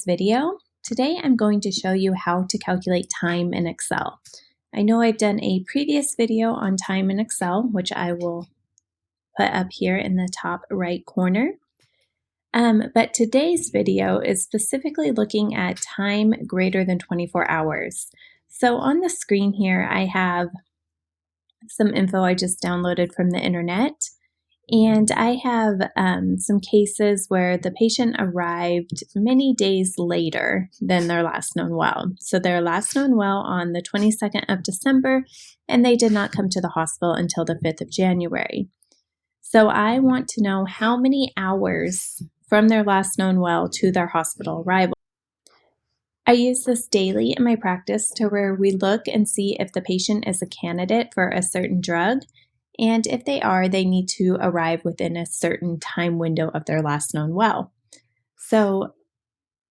today's video. Today I'm going to show you how to calculate time in Excel. I know I've done a previous video on time in Excel, which I will put up here in the top right corner. But today's video is specifically looking at time greater than 24 hours. So on the screen here, I have some info I just downloaded from the internet. And I have some cases where the patient arrived many days later than their last known well. So their last known well on the 22nd of December, and they did not come to the hospital until the 5th of January. So I want to know how many hours from their last known well to their hospital arrival. I use this daily in my practice to where we look and see if the patient is a candidate for a certain drug. And if they are, they need to arrive within a certain time window of their last known well. So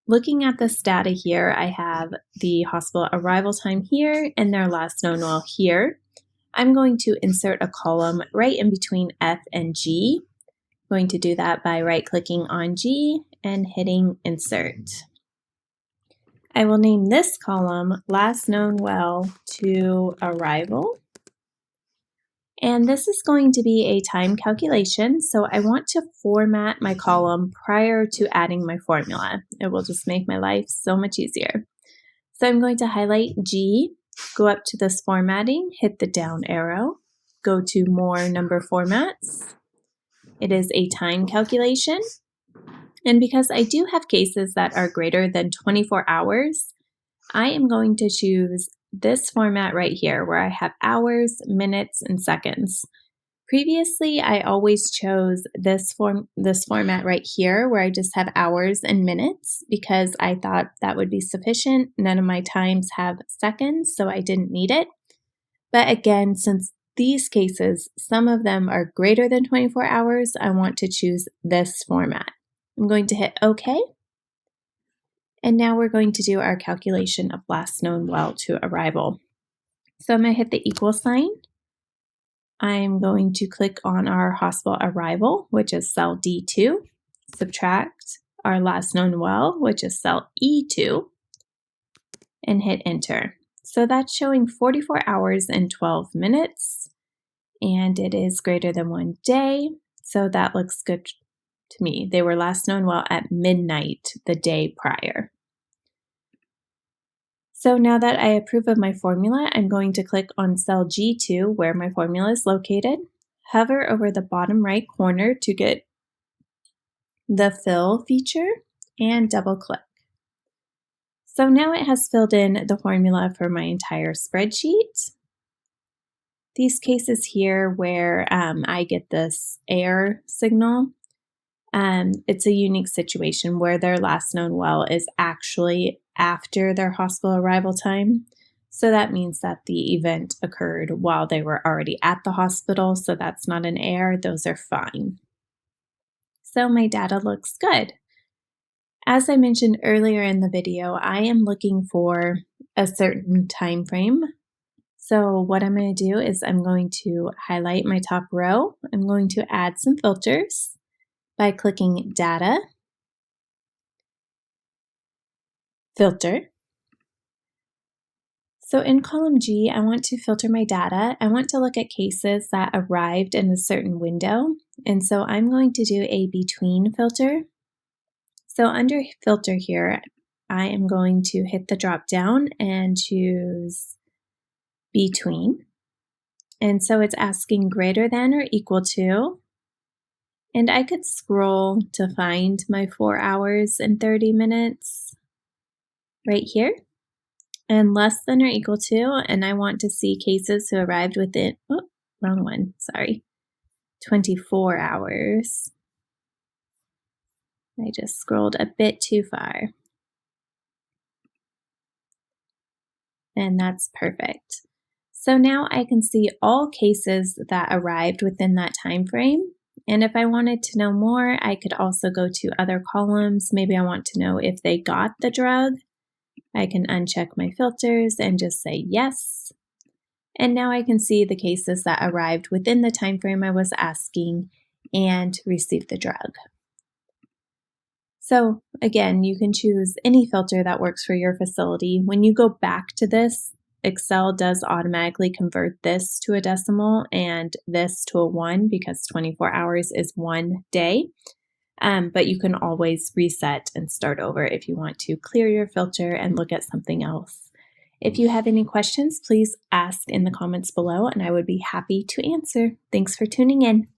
looking at this data here, I have the hospital arrival time here and their last known well here. I'm going to insert a column right in between F and G. I'm going to do that by right-clicking on G and hitting Insert. I will name this column Last Known Well to Arrival. And this is going to be a time calculation, so I want to format my column prior to adding my formula. It will just make my life so much easier. So I'm going to highlight G, go up to this formatting, hit the down arrow, go to More Number Formats. It is a time calculation, and because I do have cases that are greater than 24 hours, I am going to choose this format right here where I have hours, minutes, and seconds. Previously, I always chose this format right here where I just have hours and minutes because I thought that would be sufficient. None of my times have seconds, so I didn't need it. But again, since these cases, some of them are greater than 24 hours, I want to choose this format. I'm going to hit OK. And now we're going to do our calculation of last known well to arrival. So I'm going to hit the equal sign. I'm going to click on our hospital arrival, which is cell D2, subtract our last known well, which is cell E2, and hit enter. So that's showing 44 hours and 12 minutes, and it is greater than 1 day, so that looks good to me. They were last known well at midnight the day prior. So now that I approve of my formula, I'm going to click on cell G2 where my formula is located, hover over the bottom right corner to get the fill feature, and double click. So now it has filled in the formula for my entire spreadsheet. These cases here where I get this error signal, it's a unique situation where their last known well is actually after their hospital arrival time. So that means that the event occurred while they were already at the hospital. So that's not an error. Those are fine. So my data looks good. As I mentioned earlier in the video, I am looking for a certain time frame. So what I'm going to do is I'm going to highlight my top row. I'm going to add some filters by clicking Data, Filter. So in column G, I want to filter my data. I want to look at cases that arrived in a certain window. And so I'm going to do a between filter. So under filter here, I am going to hit the drop down and choose between. And so it's asking greater than or equal to. And I could scroll to find my 4 hours and 30 minutes right here. And less than or equal to, and I want to see cases who arrived within, oh, wrong one, sorry, 24 hours. I just scrolled a bit too far. And that's perfect. So now I can see all cases that arrived within that time frame. And if I wanted to know more, I could also go to other columns. Maybe I want to know if they got the drug. I can uncheck my filters and just say yes. And now I can see the cases that arrived within the time frame I was asking and received the drug. So again, you can choose any filter that works for your facility. When you go back to this, Excel does automatically convert this to a decimal and this to a 1 because 24 hours is 1 day. But you can always reset and start over if you want to clear your filter and look at something else. If you have any questions, please ask in the comments below and I would be happy to answer. Thanks for tuning in.